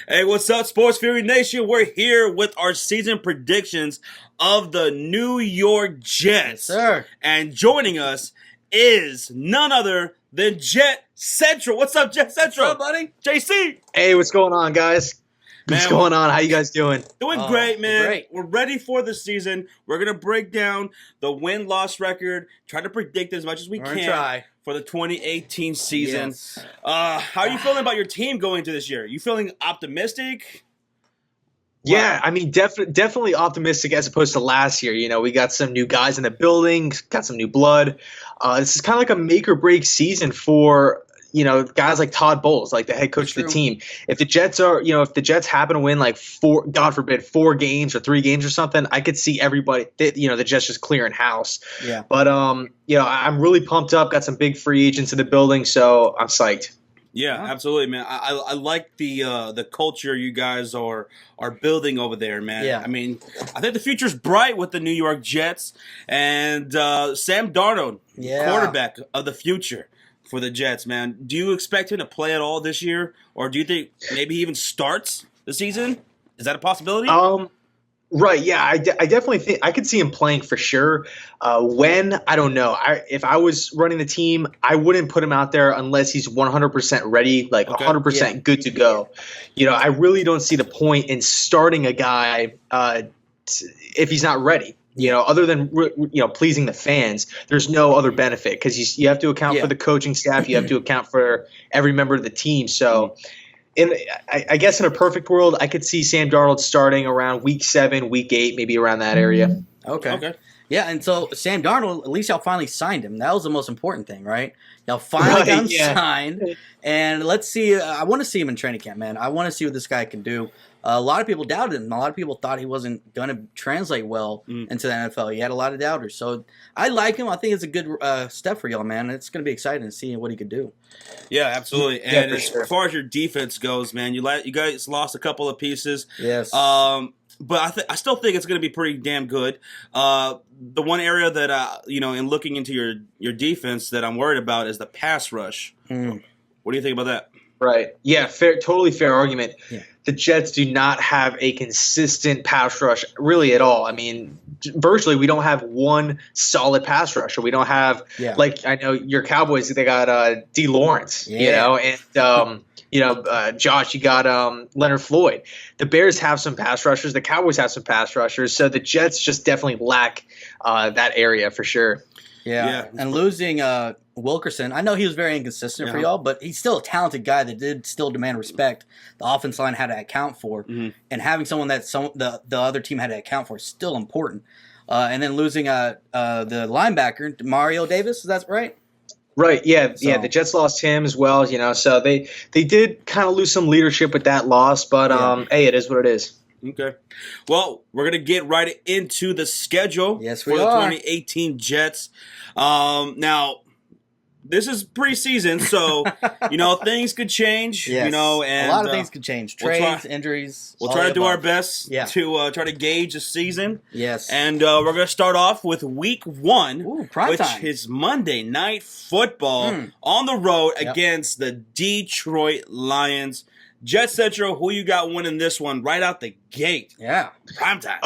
Hey, what's up, Sports Fury Nation? We're here with our season predictions of the New York Yes, Jets. sir. And joining us is none other than Jet Central. What's up, Jet Central? What's up, buddy? JC. Hey, what's going on, guys? What's Man, going on? How you guys doing? Doing Oh, great, we're man. great. We're ready for the season. We're going to break down the win-loss record, try to predict as much as we We're gonna can try. for the 2018 season. Yes. How are you feeling about your team going into this year? You feeling optimistic? Yeah, I mean, definitely optimistic as opposed to last year. You know, we got some new guys in the building, got some new blood. This is kind of like a make or break season for guys like Todd Bowles, like the head coach of the team. If the Jets if the Jets happen to win like God forbid, 4 games or 3 games or something, I could see everybody, the Jets just clearing house. Yeah. But I'm really pumped up. Got some big free agents in the building, so I'm psyched. Yeah, absolutely, man. I like the culture you guys are building over there, man. Yeah. I mean, I think the future's bright with the New York Jets and Sam Darnold, Yeah. quarterback of the future for the Jets, man. Do you expect him to play at all this year, or do you think maybe he even starts the season? Is that a possibility? Right, yeah, I definitely think I could see him playing for sure. When, I don't know. If I was running the team, I wouldn't put him out there unless he's 100% ready, like Okay. 100% good to go. I really don't see the point in starting a guy if he's not ready. Other than pleasing the fans, there's no other benefit because you have to account for the coaching staff, you have to account for every member of the team. So. I guess in a perfect world, I could see Sam Darnold starting around week 7, week 8, maybe around that area. Okay. Yeah, and so Sam Darnold, at least y'all finally signed him. That was the most important thing, right? Y'all finally got him signed, and let's see. I want to see him in training camp, man. I want to see what this guy can do. A lot of people doubted him. A lot of people thought he wasn't going to translate well into the NFL. He had a lot of doubters. So I like him. I think it's a good step for y'all, man. It's going to be exciting to see what he could do. Yeah, absolutely. And as far as your defense goes, man, you guys lost a couple of pieces. Yes. But I still think it's going to be pretty damn good. The one area that in looking into your defense that I'm worried about is the pass rush. What do you think about that? Right. Yeah, totally fair argument. Yeah. The Jets do not have a consistent pass rush really at all. I mean, virtually we don't have one solid pass rusher. We don't have like I know your Cowboys. They got D. Lawrence, and Josh, you got Leonard Floyd. The Bears have some pass rushers. The Cowboys have some pass rushers. So the Jets just definitely lack that area for sure. Yeah. And losing Wilkerson, I know he was very inconsistent for y'all, but he's still a talented guy that did still demand respect. The offense line had to account for, and having someone that the other team had to account for is still important. And then losing the linebacker, Mario Davis, is that right? Right, yeah. The Jets lost him as well, so they did kind of lose some leadership with that loss, but hey, it is what it is. Okay. Well, we're going to get right into the schedule for the 2018 Jets. Now, this is preseason, so, things could change, and a lot of things could change. Trades, injuries. We'll try to do our best to try to gauge the season. Yes. And we're going to start off with week 1, prime time. Is Monday Night Football on the road against the Detroit Lions. JetsCentral, who you got winning this one right out the gate? Yeah. Prime time.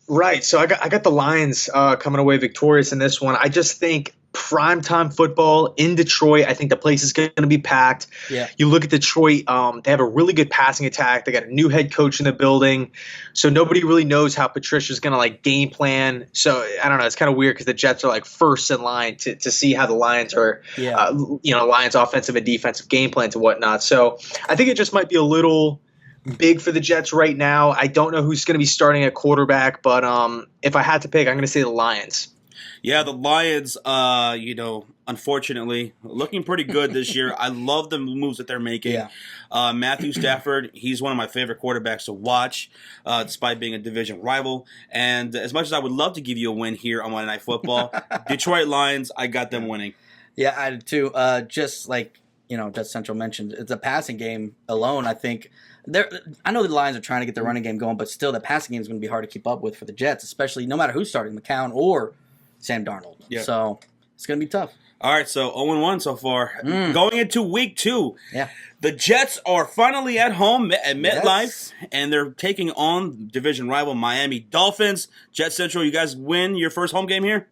Right. So I got the Lions coming away victorious in this one. I just think primetime football in Detroit, I think the place is going to be packed. Yeah. You look at Detroit, they have a really good passing attack. They got a new head coach in the building. So nobody really knows how Patricia's going to game plan. So I don't know. It's kind of weird because the Jets are first in line to see how the Lions are, Lions offensive and defensive game plans and whatnot. So I think it just might be a little big for the Jets right now. I don't know who's going to be starting at quarterback, but if I had to pick, I'm going to say the Lions. Yeah, the Lions, unfortunately, looking pretty good this year. I love the moves that they're making. Yeah. Matthew Stafford, he's one of my favorite quarterbacks to watch, despite being a division rival. And as much as I would love to give you a win here on Monday Night Football, Detroit Lions, I got them winning. Yeah, I did too. Just like, JetsCentral mentioned, it's a passing game alone, I think. I know the Lions are trying to get the running game going, but still the passing game is going to be hard to keep up with for the Jets, especially no matter who's starting, McCown or Sam Darnold. Yeah. So It's going to be tough. All right, so 0-1 so far. Going into week 2, the Jets are finally at home at MetLife, and they're taking on division rival Miami Dolphins. JetsCentral, you guys win your first home game here?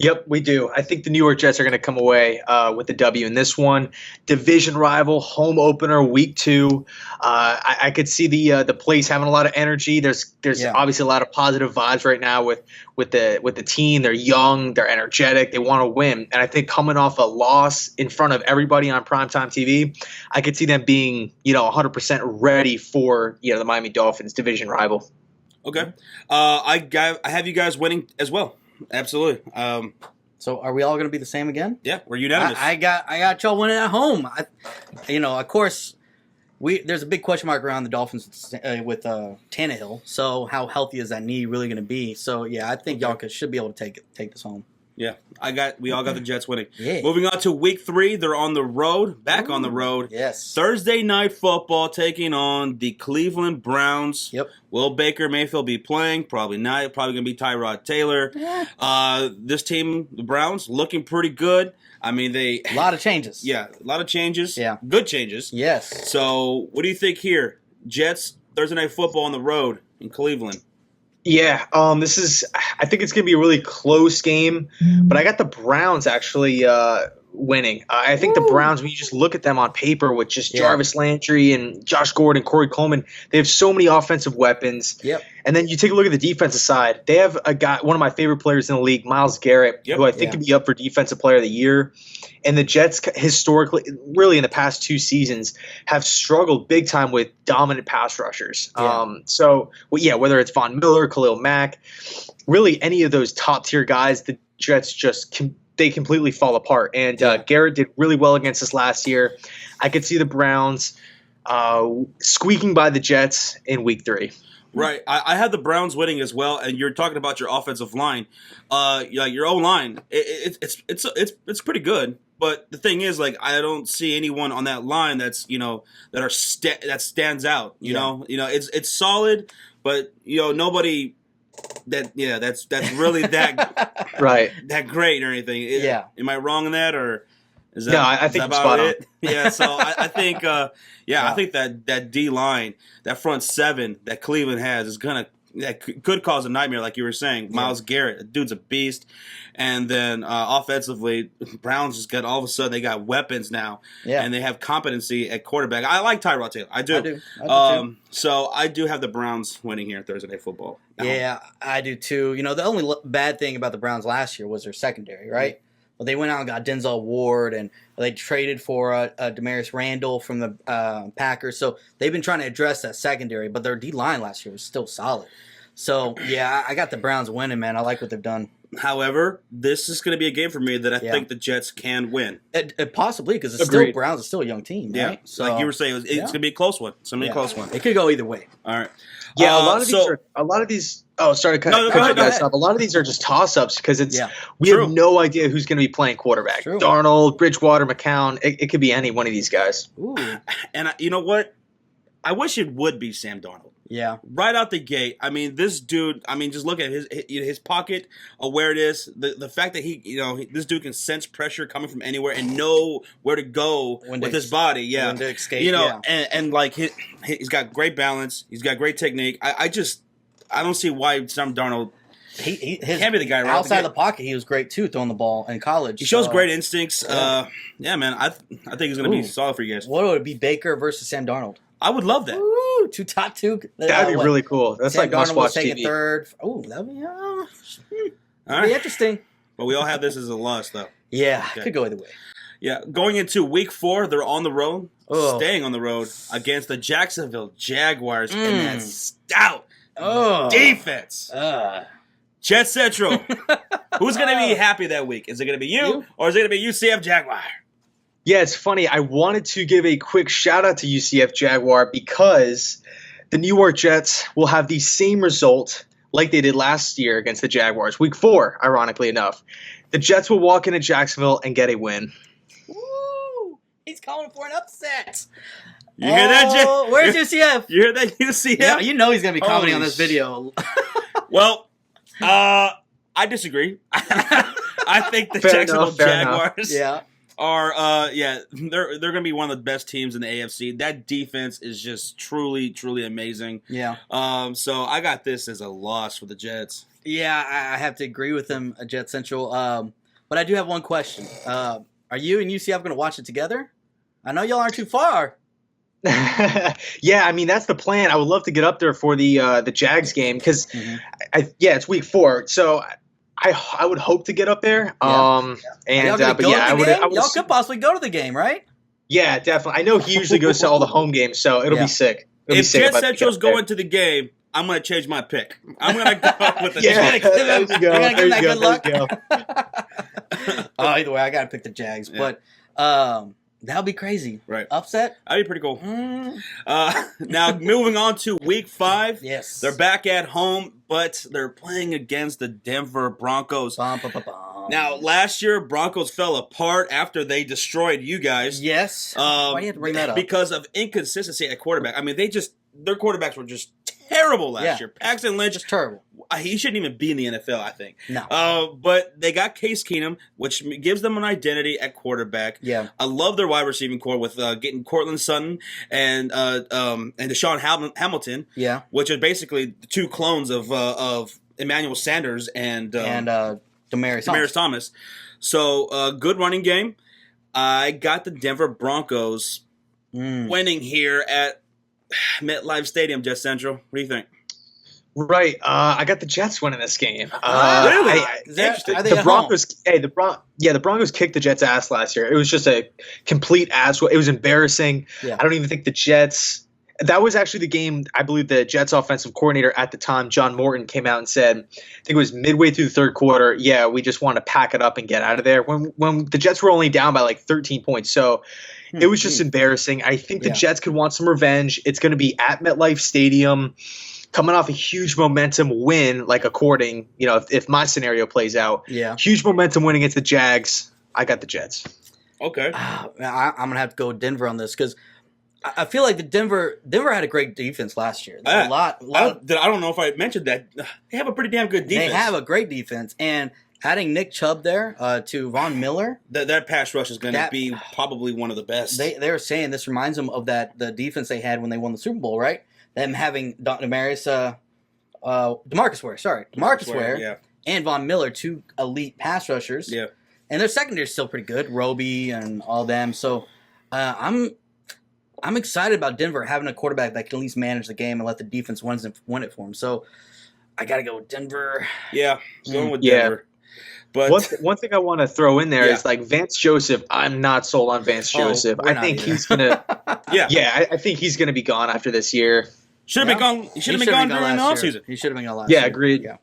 Yep, we do. I think the New York Jets are going to come away with the W in this one. Division rival, home opener, week 2. I could see the place having a lot of energy. There's obviously a lot of positive vibes right now with the team. They're young, they're energetic, they want to win. And I think coming off a loss in front of everybody on primetime TV, I could see them being 100% ready for the Miami Dolphins division rival. Okay, I have you guys winning as well. Absolutely. So are we all going to be the same again? Yeah, we're unanimous. I got y'all winning at home. Of course, there's a big question mark around the Dolphins with Tannehill. So how healthy is that knee really going to be? So yeah, I think y'all should be able to take this home. Yeah, we all got the Jets winning. Yeah. Moving on to week 3, they're on the road, on the road. Yes. Thursday night football taking on the Cleveland Browns. Yep. Will Baker Mayfield be playing? Probably not. Probably going to be Tyrod Taylor. This team, the Browns, looking pretty good. I mean, a lot of changes. Yeah, a lot of changes. Yeah. Good changes. Yes. So what do you think here? Jets, Thursday night football on the road in Cleveland. Yeah, I think it's going to be a really close game, but I got the Browns actually winning. I think the Browns, when you just look at them on paper with just Jarvis Landry and Josh Gordon, Corey Coleman, they have so many offensive weapons. Yep. And then you take a look at the defensive side. They have a guy, one of my favorite players in the league, Myles Garrett, who I think could be up for Defensive Player of the Year. And the Jets historically, really in the past 2 seasons, have struggled big time with dominant pass rushers. Yeah. Whether it's Von Miller, Khalil Mack, really any of those top-tier guys, the Jets just they completely fall apart. And Garrett did really well against us last year. I could see the Browns squeaking by the Jets in week 3. Right, I had the Browns winning as well, and you're talking about your offensive line, your O-line. It's pretty good, but the thing is, I don't see anyone on that line that's that stands out. You know, it's solid, but nobody that's really that right that great or anything. Am I wrong in that or? Is that, no, I think about spot it? on. Yeah, so I think, I think that D line, that front 7 that Cleveland has could cause a nightmare, like you were saying. Myles Garrett, the dude's a beast, and then offensively, Browns just got all of a sudden they got weapons now, and they have competency at quarterback. I like Tyrod Taylor, I do. I do too. So I do have the Browns winning here Thursday Night Football. Yeah, I do too. The only bad thing about the Browns last year was their secondary, right? Mm-hmm. Well, they went out and got Denzel Ward, and they traded for Demarius Randall from the Packers. So they've been trying to address that secondary, but their D-line last year was still solid. So, yeah, I got the Browns winning, man. I like what they've done. However, this is going to be a game for me that I think the Jets can win. Possibly, because Browns are still a young team, right? Yeah, so, like you were saying, it's going to be a close one. It's going to be a close one. It could go either way. All right. Yeah, a lot of these. Oh, sorry to cut you guys off. A lot of these are just toss-ups because we have no idea who's going to be playing quarterback. True. Darnold, Bridgewater, McCown. It could be any one of these guys. Ooh. And you know what? I wish it would be Sam Darnold. Yeah. Right out the gate. I mean, this dude, just look at his pocket awareness, the fact that this dude can sense pressure coming from anywhere and know where to go with his body. Yeah. When to escape. And he's got great balance. He's got great technique. I don't see why Sam Darnold he can't be the guy right outside the pocket. He was great too, throwing the ball in college. He shows great instincts. Yeah, man. I think he's going to be solid for you guys. What would it be, Baker versus Sam Darnold? I would love that. Ooh, top two. That'd be really cool. That's Sam like must-watch TV. Third. Oh, that'd be interesting. But we all have this as a loss, though. Yeah, could go either way. Yeah, going into week 4, they're on the road, staying on the road against the Jacksonville Jaguars in that stout defense. JetsCentral. Who's going to be happy that week? Is it going to be you, or is it going to be UCF Jaguar? Yeah, it's funny. I wanted to give a quick shout out to UCF Jaguar because the New York Jets will have the same result like they did last year against the Jaguars. Week 4, ironically enough. The Jets will walk into Jacksonville and get a win. Woo! He's calling for an upset. You hear that, Jet? Where's UCF? You hear that, UCF? Yeah, he's going to be commenting on this video. Well, I disagree. I think the Fair Jacksonville enough, fair enough. Jaguars Yeah. are they're gonna be one of the best teams in the AFC. That defense is just truly amazing. Yeah. So I got this as a loss for the Jets. Yeah, I have to agree with him, Jet Central. But I do have one question. Are you and UCF going to watch it together? I know y'all aren't too far. Yeah, I mean that's the plan. I would love to get up there for the Jags game because, it's week 4, so I would hope to get up there. Y'all could possibly go to the game, right? Yeah, definitely. I know he usually goes to all the home games, so it'll be sick. If Jet Central's going to the game, I'm going to change my pick. I'm going to go with the Jags. You're going to give him that good luck? Either way, I got to pick the Jags. Yeah. But that would be crazy. Right. Upset? That'd be pretty cool. Now, moving on to week 5. Yes. They're back at home, but they're playing against the Denver Broncos. Now, last year, Broncos fell apart after they destroyed you guys. Yes. Why do you have to bring that up? Because of inconsistency at quarterback. I mean, their quarterbacks were just terrible last year. Paxton Lynch, just terrible. He shouldn't even be in the NFL, I think. No. But they got Case Keenum, which gives them an identity at quarterback. Yeah. I love their wide receiving core with getting Cortland Sutton and Deshaun Hamilton. Yeah. Which are basically the two clones of Emmanuel Sanders and Demaryius Thomas. So good running game. I got the Denver Broncos winning here at MetLife Stadium, Jet Central. What do you think? Right. I got the Jets winning this game. Really? Interesting. Are they the Broncos? The Broncos kicked the Jets' ass last year. It was just a complete ass. It was embarrassing. Yeah. I don't even think the Jets. That was actually the game. I believe the Jets' offensive coordinator at the time, John Morton, came out and said, I think it was midway through the third quarter. Yeah, we just want to pack it up and get out of there. When the Jets were only down by like 13 points, so. It was just embarrassing. I think the Jets could want some revenge. It's going to be at MetLife Stadium, coming off a huge momentum win, like according, if my scenario plays out. Yeah. Huge momentum win against the Jags. I got the Jets. Okay. I'm going to have to go with Denver on this because I feel like Denver had a great defense last year. I don't know if I mentioned that. They have a pretty damn good defense. They have a great defense. And adding Nick Chubb there to Von Miller. That pass rush is going to be probably one of the best. They were saying this reminds them of the defense they had when they won the Super Bowl, right? Them having DeMarcus Ware and Von Miller, two elite pass rushers. Yeah. And their secondary is still pretty good, Roby and all them. So I'm excited about Denver having a quarterback that can at least manage the game and let the defense win it for him. So I got to go with Denver. Yeah, going with Denver. But one thing I want to throw in there is like Vance Joseph. I'm not sold on Vance Joseph. I think he's gonna. I think he's gonna be gone after this year. Should have been gone. He should have been gone during the offseason. He should have been gone last year. Yeah, agreed. Yeah,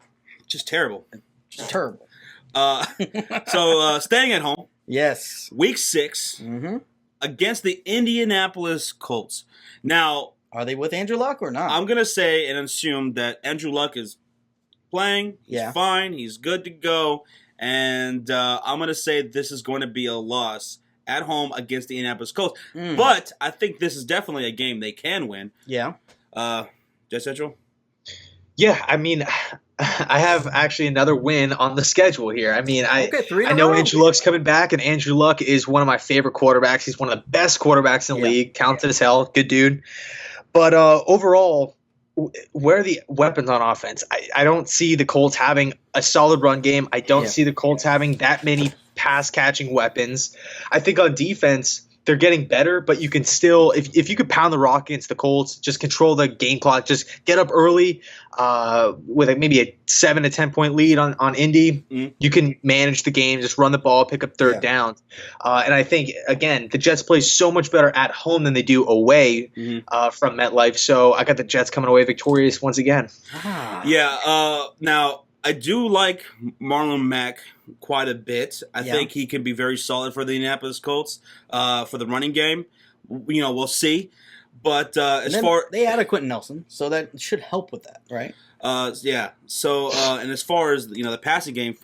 just terrible. Just terrible. So staying at home. Yes. Week 6 against the Indianapolis Colts. Now, are they with Andrew Luck or not? I'm gonna say and assume that Andrew Luck is playing. He's fine. He's good to go. And I'm going to say this is going to be a loss at home against the Indianapolis Colts. But I think this is definitely a game they can win. Yeah. Jet Central? Yeah, I mean, I have actually another win on the schedule here. I mean, I know Andrew Luck's coming back, and Andrew Luck is one of my favorite quarterbacks. He's one of the best quarterbacks in the league. Talented as hell. Good dude. But overall, where are the weapons on offense? I don't see the Colts having a solid run game. I don't see the Colts having that many pass-catching weapons. I think on defense, they're getting better, but you can still, if you could pound the rock against the Colts, just control the game clock, just get up early with maybe a 7 to 10 point lead on Indy, you can manage the game, just run the ball, pick up third downs. And I think, again, the Jets play so much better at home than they do away from MetLife. So I got the Jets coming away victorious once again. Now, I do like Marlon Mack quite a bit. I think he can be very solid for the Indianapolis Colts for the running game. We'll see. But they added Quentin Nelson, so that should help with that, right? So and as far as the passing game,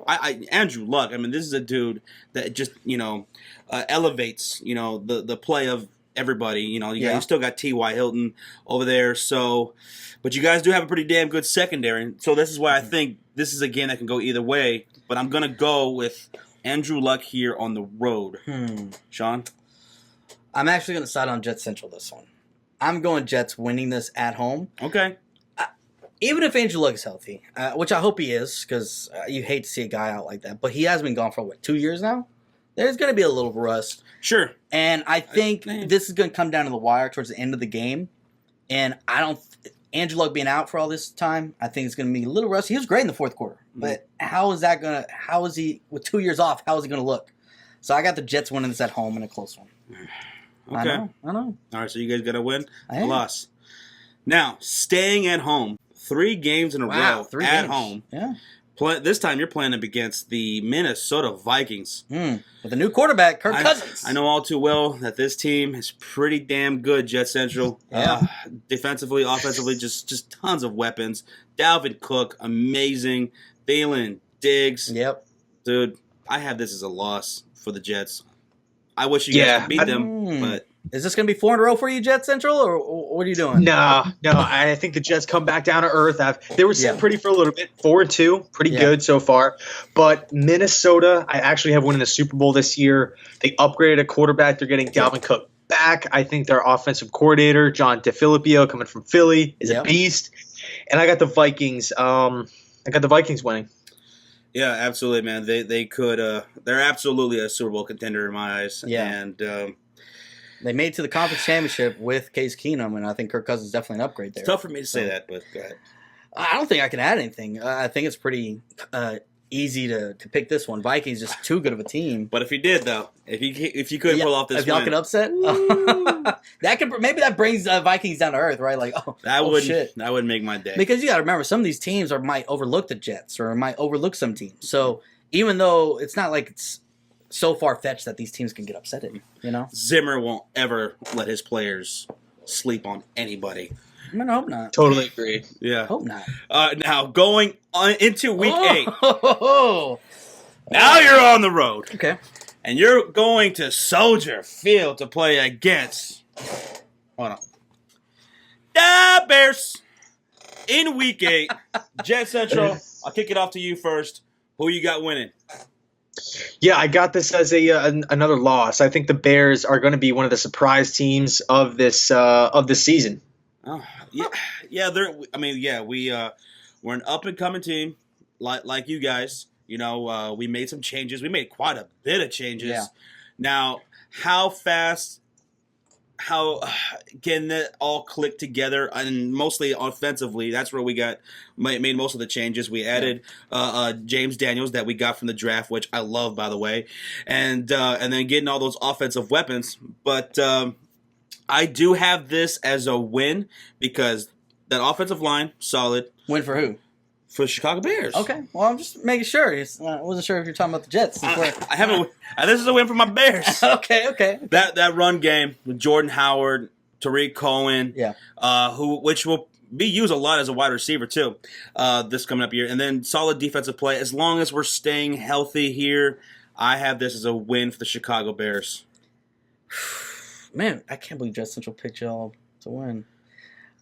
Andrew Luck. I mean, this is a dude that just elevates the play of everybody. You still got T.Y. Hilton over there. So, but you guys do have a pretty damn good secondary. So this is why I think this is a game that can go either way. But I'm gonna go with Andrew Luck here on the road. Sean? I'm actually going to side on JetsCentral this one. I'm going Jets winning this at home. Okay. Even if Andrew Luck is healthy, which I hope he is, because you hate to see a guy out like that. But he has been gone for, 2 years now? There's going to be a little rust. Sure. And I think this is going to come down to the wire towards the end of the game. And Andrew Luck being out for all this time, I think it's going to be a little rusty. He was great in the fourth quarter. But how is he, with 2 years off, how is he going to look? So I got the Jets winning this at home in a close one. Okay. I know. All right, so you guys got to win. I am. Loss. Now, staying at home. 3 games in a row at home. Yeah. This time you're playing up against the Minnesota Vikings. With a new quarterback, Kirk Cousins. I know all too well that this team is pretty damn good, JetsCentral. Defensively, offensively, just tons of weapons. Dalvin Cook, amazing. Thielen, Diggs. Yep. Dude, I have this as a loss for the Jets. I wish you guys could beat them, but... Is this going to be 4 in a row for you, JetsCentral, or what are you doing? No. I think the Jets come back down to earth. They were sitting pretty for a little bit, 4-2, pretty good so far. But Minnesota, I actually have winning the Super Bowl this year. They upgraded a quarterback. They're getting Dalvin Cook back. I think their offensive coordinator, John DeFilippo, coming from Philly, is a beast. And I got the Vikings. Winning. Yeah, absolutely, man. They could. They're absolutely a Super Bowl contender in my eyes. Yeah. And. They made it to the conference championship with Case Keenum, and I think Kirk Cousins is definitely an upgrade there. It's tough for me to say that, but go ahead. I don't think I can add anything. I think it's pretty easy to pick this one. Vikings just too good of a team. But if you did, though, if you could pull off this if y'all could upset, maybe that brings Vikings down to earth, right? Like, shit. That would make my day. Because you got to remember, some of these teams might overlook the Jets or might overlook some teams. So even though it's not like it's so far-fetched that these teams can get upset at you, Zimmer won't ever let his players sleep on anybody. I mean, I hope not. Totally agree. Yeah. Hope not. Now, going into week 8. Oh. Now you're on the road. Okay. And you're going to Soldier Field to play against... Hold on. The Bears. In week 8. JetsCentral, I'll kick it off to you first. Who you got winning? Yeah, I got this as another loss. I think the Bears are going to be one of the surprise teams of this season. Oh, yeah. We're an up and coming team, like you guys. We made some changes. We made quite a bit of changes. Yeah. Now, how can that all click together? And mostly offensively, that's where we made most of the changes. We added James Daniels that we got from the draft, which I love, by the way, and then getting all those offensive weapons. But I do have this as a win because that offensive line, solid. Win for who? For the Chicago Bears. Okay. Well, I'm just making sure. I wasn't sure if you're talking about the Jets. I haven't. This is a win for my Bears. Okay. That run game with Jordan Howard, Tariq Cohen, which will be used a lot as a wide receiver too, this coming up year, and then solid defensive play. As long as we're staying healthy here, I have this as a win for the Chicago Bears. Man, I can't believe JetsCentral picked y'all to win.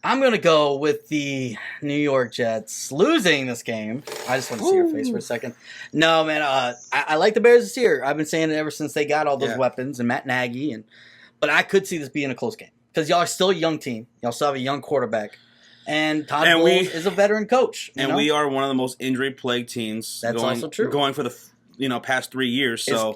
I'm going to go with the New York Jets losing this game. I just want to see your face for a second. No, man, I like the Bears this year. I've been saying it ever since they got all those weapons and Matt Nagy. But I could see this being a close game because y'all are still a young team. Y'all still have a young quarterback. And Todd Bowles is a veteran coach. And we are one of the most injury-plagued teams. That's also true. Going for the past 3 years. So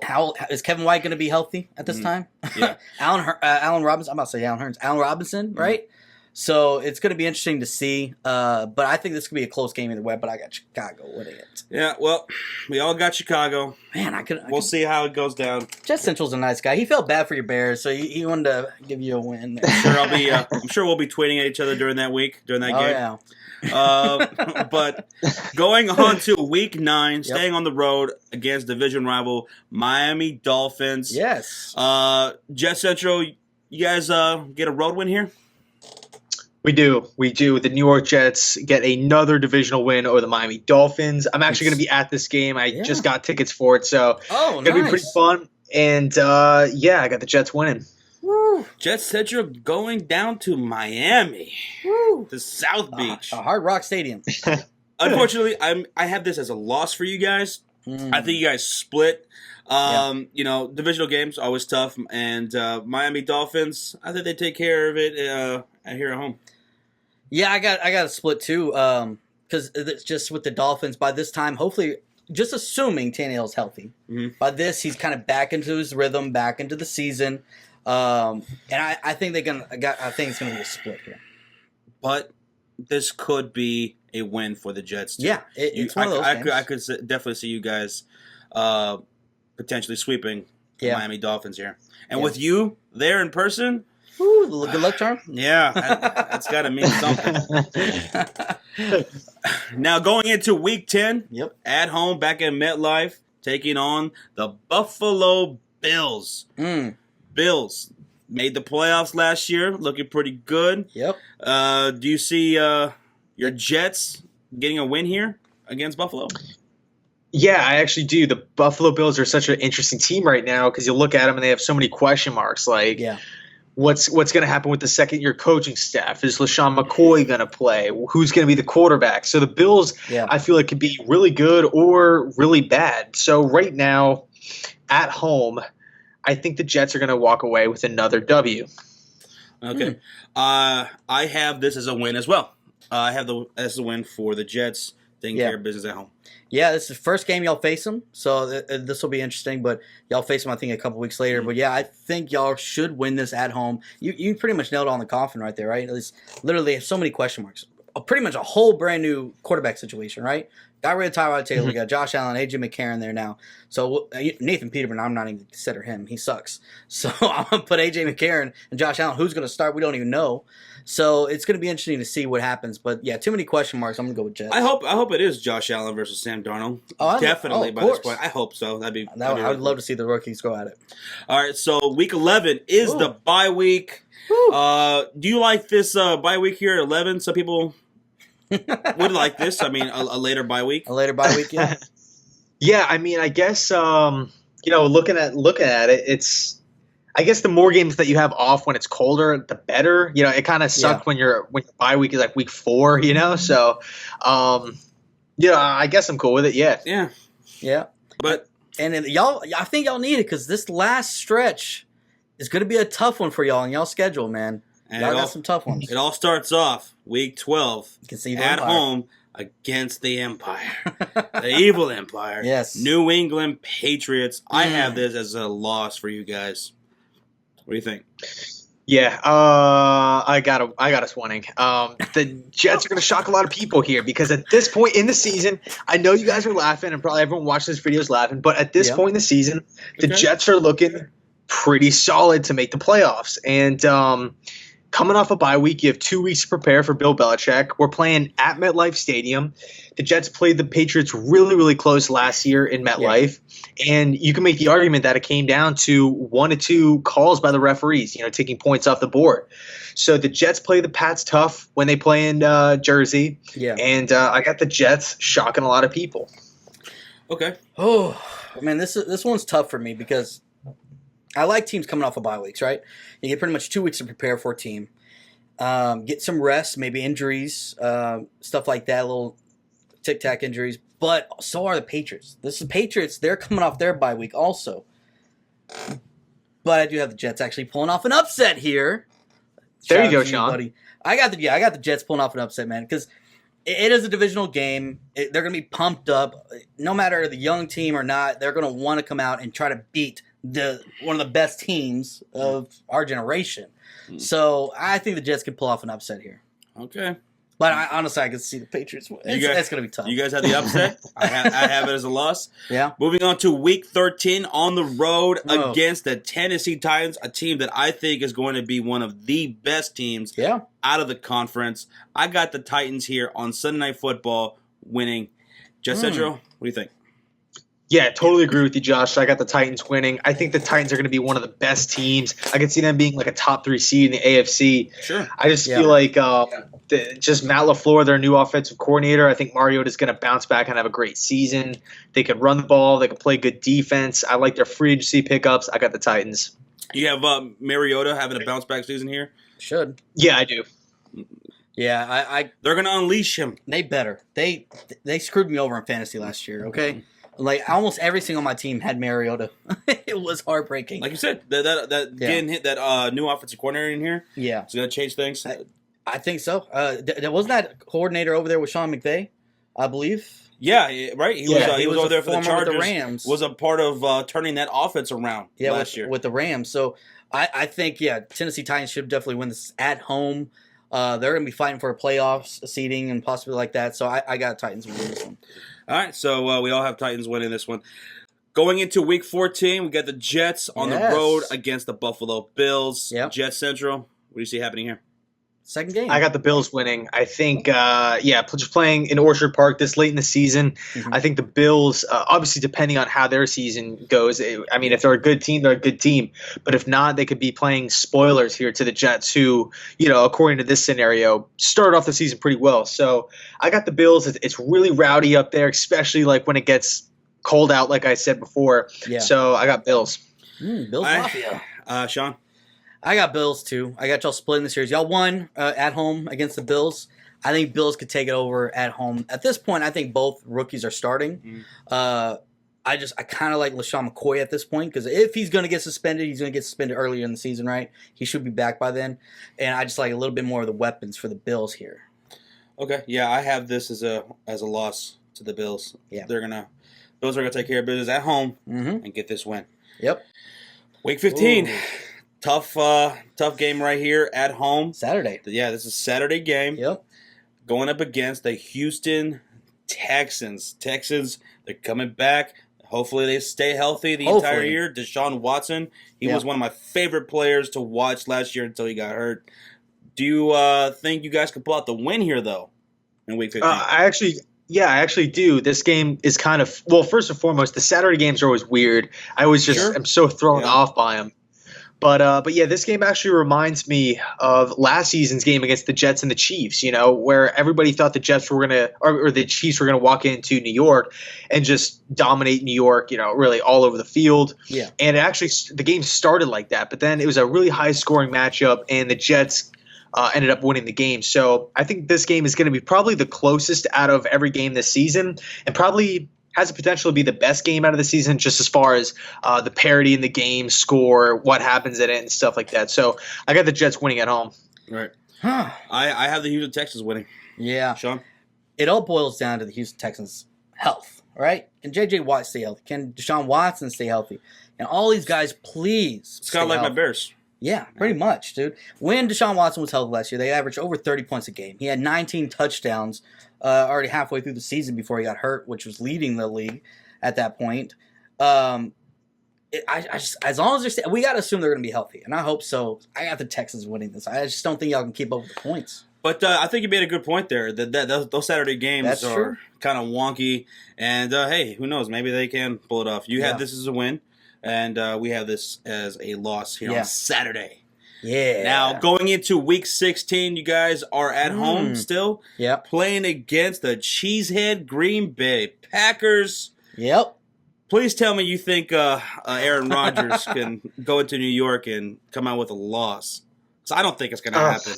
is Kevin White going to be healthy at this time? Yeah. Allen Robinson. I'm about to say Allen Hurns. Allen Robinson, right? So it's going to be interesting to see. But I think this could be a close game either way. But I got Chicago winning it. Yeah, well, we all got Chicago. Man, we'll see how it goes down. JetsCentral's a nice guy. He felt bad for your Bears, so he wanted to give you a win. I'm sure we'll be tweeting at each other during that game. Yeah. But going on to week 9, staying on the road against division rival Miami Dolphins. Yes. JetsCentral, you guys get a road win here? We do. The New York Jets get another divisional win over the Miami Dolphins. I'm actually going to be at this game. I just got tickets for it, so it's going to be pretty fun. And, I got the Jets winning. Woo. JetsCentral going down to Miami, to South Beach. Hard Rock Stadium. Unfortunately, I have this as a loss for you guys I think you guys split. Divisional games always tough, and Miami Dolphins. I think they take care of it here at home. Yeah, I got a split too. Because it's just with the Dolphins by this time, hopefully, just assuming Tannehill's healthy. Mm-hmm. By this, he's kind of back into his rhythm, back into the season, and I think I think it's gonna be a split here. But this could be a win for the Jets, too. Yeah, it's one of those games. I could definitely see you guys potentially sweeping the Miami Dolphins here. And with you there in person... Ooh, good luck charm? Yeah, that's got to mean something. Now, going into Week 10, at home, back in MetLife, taking on the Buffalo Bills. Bills made the playoffs last year, looking pretty good. Yep. Do you see your Jets getting a win here against Buffalo? Yeah, I actually do. The Buffalo Bills are such an interesting team right now because you look at them and they have so many question marks. Like, what's going to happen with the second-year coaching staff? Is LaShawn McCoy going to play? Who's going to be the quarterback? So the Bills, I feel like, could be really good or really bad. So right now, at home, I think the Jets are going to walk away with another W. Okay. I have this as a win as well. I have as a win for the Jets taking care of business at home. Yeah, this is the first game y'all face them, so this will be interesting. But y'all face them, I think, a couple weeks later. But yeah, I think y'all should win this at home. You pretty much nailed it on the coffin right there, right? It's literally so many question marks. Pretty much a whole brand new quarterback situation, right? Got rid of Tyrod Taylor. We got Josh Allen, AJ McCarron there now. So Nathan Peterman, I'm not even going to consider him. He sucks. So I'm going to put AJ McCarron and Josh Allen. Who's going to start? We don't even know. So it's going to be interesting to see what happens. But yeah, too many question marks. I'm going to go with Jets. I hope it is Josh Allen versus Sam Darnold. Definitely by this point. I hope so. I would love to see the rookies go at it. All right, so Week 11 is the bye week. Do you like this bye week here at 11? Some people would like this. I mean, a later bye week. A later bye week, yeah. Yeah, I mean, I guess looking at it, it's I guess the more games that you have off when it's colder, the better. It kind of sucks when your bye week is like week 4. So, I guess I'm cool with it. Yeah. But I think y'all need it because this last stretch is going to be a tough one for y'all on y'all's schedule, man. And y'all got some tough ones. It all starts off Week 12 at home against the Empire, the evil Empire. Yes, New England Patriots. I have this as a loss for you guys. What do you think? Yeah, I got us winning. The Jets are going to shock a lot of people here because at this point in the season, I know you guys are laughing and probably everyone watching this video is laughing, but at this point in the season, the Jets are looking pretty solid to make the playoffs. And coming off a bye week, you have 2 weeks to prepare for Bill Belichick. We're playing at MetLife Stadium. The Jets played the Patriots really, really close last year in MetLife. And you can make the argument that it came down to 1 to 2 calls by the referees, taking points off the board. So the Jets play the Pats tough when they play in Jersey. Yeah. And I got the Jets shocking a lot of people. Okay. Oh, man, this one's tough for me because I like teams coming off of bye weeks, right? You get pretty much 2 weeks to prepare for a team. Get some rest, maybe injuries, stuff like that, little tic-tac injuries. But so are the Patriots. This is the Patriots. They're coming off their bye week also. But I do have the Jets actually pulling off an upset here. There you go, Sean. Buddy. I got the Jets pulling off an upset, man, because it is a divisional game. They're going to be pumped up. No matter the young team or not, they're going to want to come out and try to beat one of the best teams of our generation. So I think the Jets can pull off an upset here. Okay. But honestly, I can see the Patriots win. It's going to be tough. You guys have the upset? I have it as a loss. Yeah. Moving on to Week 13 on the road against the Tennessee Titans, a team that I think is going to be one of the best teams out of the conference. I got the Titans here on Sunday Night Football winning. JetsCentral, what do you think? Yeah, totally agree with you, Josh. I got the Titans winning. I think the Titans are going to be one of the best teams. I can see them being like a top 3 seed in the AFC. Sure. I just feel like just Matt LaFleur, their new offensive coordinator, I think Mariota is going to bounce back and have a great season. They could run the ball. They could play good defense. I like their free agency pickups. I got the Titans. You have Mariota having a bounce back season here? Should. Yeah, I do. Yeah, they're going to unleash him. They better. They screwed me over in fantasy last year, okay? Like almost every single on my team had Mariota. It was heartbreaking. Like you said, that getting hit that new offensive coordinator in here, it's gonna change things. I think so. Wasn't that coordinator over there with Sean McVay, I believe? Yeah, right. He was over there for the Chargers. With the Rams. Was a part of turning that offense around last year with the Rams. So I think Tennessee Titans should definitely win this at home. They're going to be fighting for a playoffs seeding and possibly like that. So I got Titans winning this one. All right, so we all have Titans winning this one. Going into Week 14, we got the Jets on the road against the Buffalo Bills. Yep. JetsCentral. What do you see happening here? Second game. I got the Bills winning. I think, just playing in Orchard Park this late in the season, I think the Bills, obviously depending on how their season goes, I mean, if they're a good team, they're a good team. But if not, they could be playing spoilers here to the Jets who, according to this scenario, started off the season pretty well. So I got the Bills. It's really rowdy up there, especially like when it gets cold out, like I said before. Yeah. So I got Bills. Bills Mafia. Sean? I got Bills, too. I got y'all splitting the series. Y'all won at home against the Bills. I think Bills could take it over at home. At this point, I think both rookies are starting. I kind of like LaShawn McCoy at this point because if he's going to get suspended, he's going to get suspended earlier in the season, right? He should be back by then. And I just like a little bit more of the weapons for the Bills here. Okay, yeah, I have this as a loss to the Bills. Yeah, Bills are gonna take care of business at home and get this win. Yep. Week 15. Ooh. Tough game right here at home. Saturday. Yeah, this is a Saturday game. Yep. Going up against the Houston Texans. Texans, they're coming back. Hopefully they stay healthy the entire year. Deshaun Watson, he was one of my favorite players to watch last year until he got hurt. Do you think you guys could pull out the win here, though, in Week 15? I actually do. This game is kind of – well, first and foremost, the Saturday games are always weird. I always just am so thrown off by them. But yeah, this game actually reminds me of last season's game against the Jets and the Chiefs, where everybody thought the Jets were going to – or the Chiefs were going to walk into New York and just dominate New York, really all over the field. Yeah. And the game started like that. But then it was a really high-scoring matchup, and the Jets ended up winning the game. So I think this game is going to be probably the closest out of every game this season and probably – has the potential to be the best game out of the season just as far as the parity in the game, score, what happens in it, and stuff like that. So I got the Jets winning at home. Right. I have the Houston Texans winning. Yeah. Sean? It all boils down to the Houston Texans' health, right? Can J.J. Watt stay healthy? Can Deshaun Watson stay healthy? And all these guys, please It's kind of like my Bears. Yeah, pretty much, dude. When Deshaun Watson was healthy last year, they averaged over 30 points a game. He had 19 touchdowns already halfway through the season before he got hurt, which was leading the league at that point. As long as we got to assume they're going to be healthy, and I hope so. I got the Texans winning this. I just don't think y'all can keep up with the points. But I think you made a good point there. That those Saturday games are kind of wonky, and hey, who knows? Maybe they can pull it off. You had this as a win. And we have this as a loss here on Saturday. Yeah. Now, going into Week 16, you guys are at home still. Yep. Playing against the Cheesehead Green Bay Packers. Yep. Please tell me you think Aaron Rodgers can go into New York and come out with a loss. Because I don't think it's going to happen.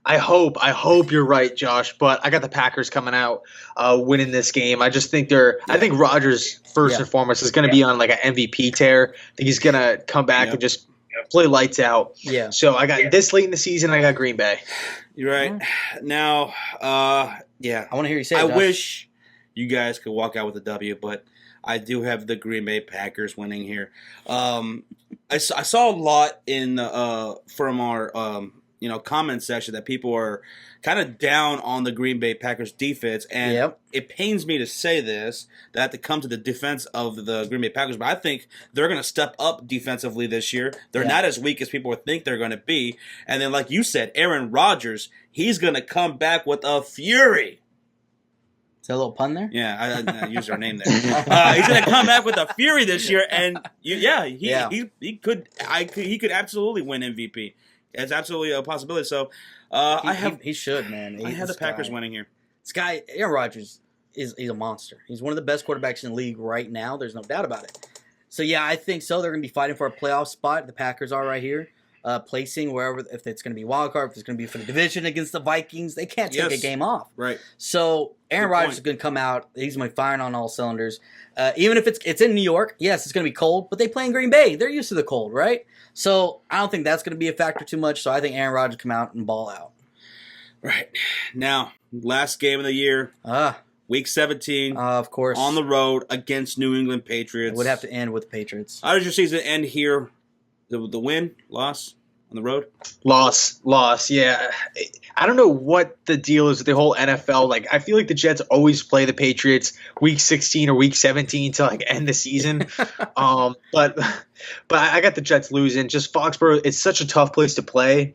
I hope you're right, Josh. But I got the Packers coming out winning this game. I just think I think Rodgers first and foremost is going to be on like an MVP tear. I think he's going to come back and just play lights out. Yeah. So I got this late in the season. I got Green Bay. You're right. Now, I want to hear you say. I wish you guys could walk out with a W, but I do have the Green Bay Packers winning here. I saw a lot in from our. Comment section that people are kind of down on the Green Bay Packers defense, and it pains me to say this, that to come to the defense of the Green Bay Packers, but I think they're going to step up defensively this year. They're not as weak as people would think they're going to be, and then like you said, Aaron Rodgers, he's going to come back with a fury. Is that a little pun there? Yeah, I used our name there. He's going to come back with a fury this year, and he could absolutely win MVP. It's absolutely a possibility. So he should, man. I have the Packers winning here. This guy, Aaron Rodgers, he's a monster. He's one of the best quarterbacks in the league right now. There's no doubt about it. So yeah, I think so. They're going to be fighting for a playoff spot. The Packers are right here. placing wherever, if it's going to be wild card, if it's going to be for the division against the Vikings. They can't take a game off. Right. So Aaron Rodgers is going to come out. He's going to be firing on all cylinders. Even if it's in New York, yes, it's going to be cold, but they play in Green Bay. They're used to the cold, right? So I don't think that's going to be a factor too much. So I think Aaron Rodgers come out and ball out. Right. Now, last game of the year. Week 17. Of course. On the road against New England Patriots. It would have to end with the Patriots. How does your season end here? The win? Loss? On the road? Loss, yeah. I don't know what the deal is with the whole NFL. Like, I feel like the Jets always play the Patriots week 16 or week 17 to like end the season. But I got the Jets losing. Just Foxborough, it's such a tough place to play,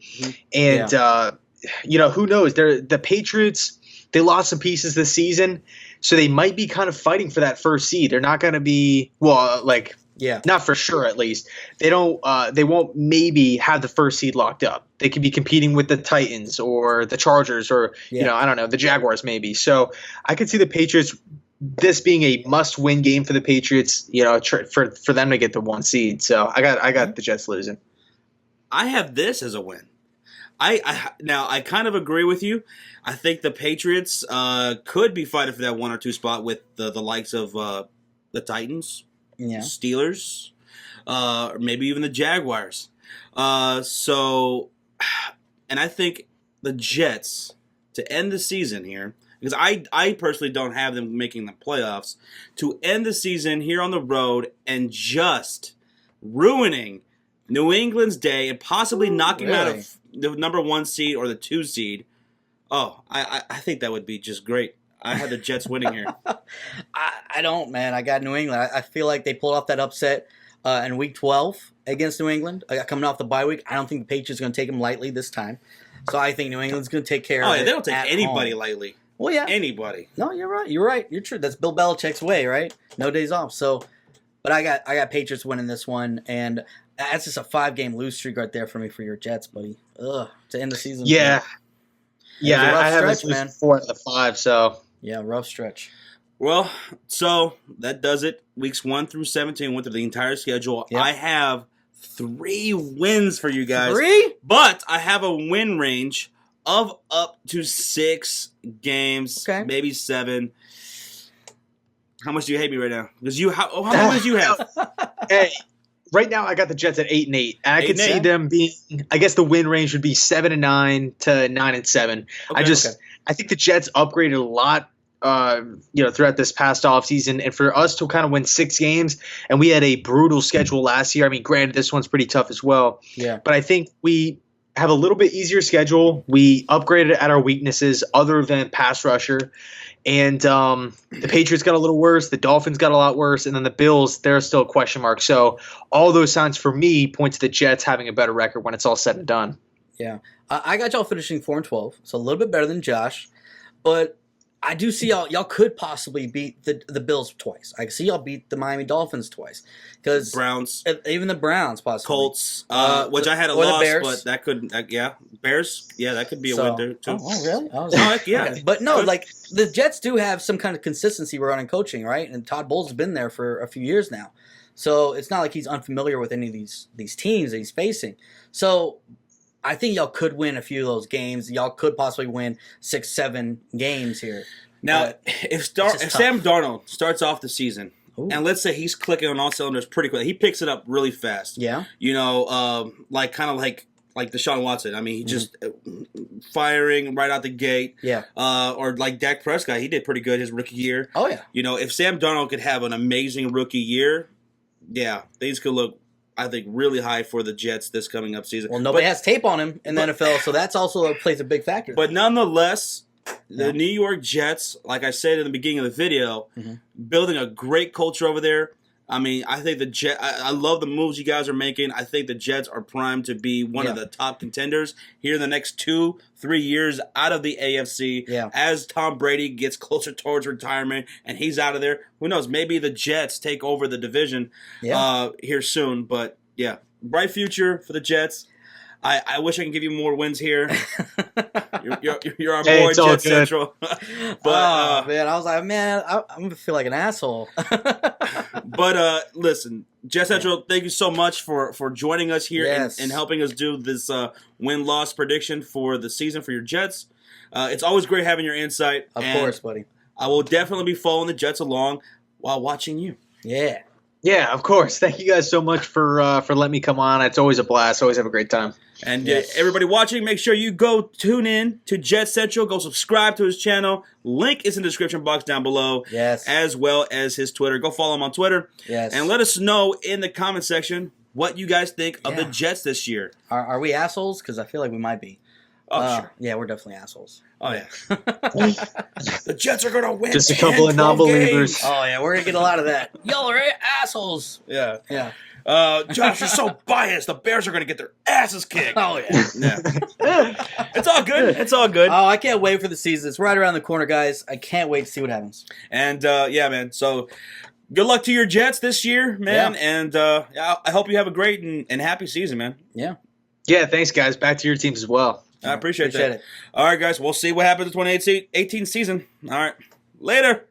and who knows? The Patriots. They lost some pieces this season, so they might be kind of fighting for that first seed. They're not going to be not for sure at least. They don't. They won't maybe have the first seed locked up. They could be competing with the Titans or the Chargers or I don't know, the Jaguars maybe. So I could see the Patriots. This being a must-win game for the Patriots, for them to get the 1 seed. So I got the Jets losing. I have this as a win. I kind of agree with you. I think the Patriots could be fighting for that 1 or 2 spot with the likes of the Titans, Steelers, or maybe even the Jaguars. And I think the Jets to end the season here, because I personally don't have them making the playoffs, to end the season here on the road and just ruining New England's day and possibly knocking them out of the number 1 seed or the 2 seed. Oh, I think that would be just great. I had the Jets winning here. I don't, man. I got New England. I feel like they pulled off that upset in Week 12 against New England. Coming off the bye week, I don't think the Patriots are going to take them lightly this time. So I think New England's going to take care of it. They don't take anybody home. lightly. Well, yeah. Anybody. No, you're right. You're true. That's Bill Belichick's way, right? No days off. So, but I got Patriots winning this one, and that's just a 5-game lose streak right there for me for your Jets, buddy. To end the season. Yeah. Yeah, I have stretch, this man. 4 out of the 5, so. Yeah, rough stretch. Well, so that does it. Weeks 1 through 17 went through the entire schedule. Yep. I have 3 wins for you guys. 3? But I have a win range of up to 6 games, maybe 7. How much do you hate me right now? Because how many wins do you have? Hey, right now I got the Jets at 8-8. And I could see them being. I guess the win range would be 7-9 to 9-7. I think the Jets upgraded a lot. Throughout this past offseason, and for us to kind of win 6 games, and we had a brutal schedule last year. I mean, granted, this one's pretty tough as well. Yeah. But I think we have a little bit easier schedule. We upgraded at our weaknesses other than pass rusher. And the Patriots got a little worse. The Dolphins got a lot worse. And then the Bills, they're still a question mark. So all those signs for me point to the Jets having a better record when it's all said and done. Yeah. I got y'all finishing 4-12, so a little bit better than Josh. But I do see y'all could possibly beat the Bills twice. I see y'all beat the Miami Dolphins twice. Because Browns. Even the Browns possibly. Colts, which I had a loss, but that could, Bears, that could be a win there too. Oh, really? Yeah. But no, like the Jets do have some kind of consistency running coaching, right? And Todd Bowles has been there for a few years now. So it's not like he's unfamiliar with any of these teams that he's facing. So I think y'all could win a few of those games. Y'all could possibly win 6-7 games here. Now, if Sam Darnold starts off the season, and let's say he's clicking on all cylinders pretty quick, he picks it up really fast. Yeah. Like Deshaun Watson. I mean, he just firing right out the gate. Yeah. Or like Dak Prescott, he did pretty good his rookie year. Oh, yeah. If Sam Darnold could have an amazing rookie year, things could look, I think, really high for the Jets this coming up season. Well, nobody has tape on him in the NFL, so that's also plays a big factor. But nonetheless, the New York Jets, like I said in the beginning of the video, building a great culture over there. I mean, I think the Jets. I love the moves you guys are making. I think the Jets are primed to be one of the top contenders here in the next 2-3 years out of the AFC. Yeah. As Tom Brady gets closer towards retirement and he's out of there, who knows? Maybe the Jets take over the division here soon. But bright future for the Jets. I wish I can give you more wins here. You're our boy, JetsCentral. But man, I was like, man, I'm gonna feel like an asshole. But listen, Jet Central, thank you so much for joining us here and helping us do this win-loss prediction for the season for your Jets. It's always great having your insight. Of course, buddy. I will definitely be following the Jets along while watching you. Yeah. Yeah, of course. Thank you guys so much for letting me come on. It's always a blast. Always have a great time. And everybody watching, make sure you go tune in to Jet Central. Go subscribe to his channel. Link is in the description box down below. Yes. As well as his Twitter. Go follow him on Twitter. Yes. And let us know in the comment section what you guys think of the Jets this year. Are we assholes? Because I feel like we might be. Oh, sure. Yeah, we're definitely assholes. Oh, yeah. The Jets are going to win. Just a couple of non-believers. Oh, yeah, we're going to get a lot of that. Y'all are assholes. Yeah. Yeah. Josh, you're so biased. The Bears are going to get their asses kicked. Oh, yeah. It's all good. It's all good. Oh, I can't wait for the season. It's right around the corner, guys. I can't wait to see what happens. And, yeah, man. So, good luck to your Jets this year, man. Yeah. And I hope you have a great and happy season, man. Yeah. Yeah, thanks, guys. Back to your teams as well. I appreciate that. All right, guys. We'll see what happens in the 2018 season. All right. Later.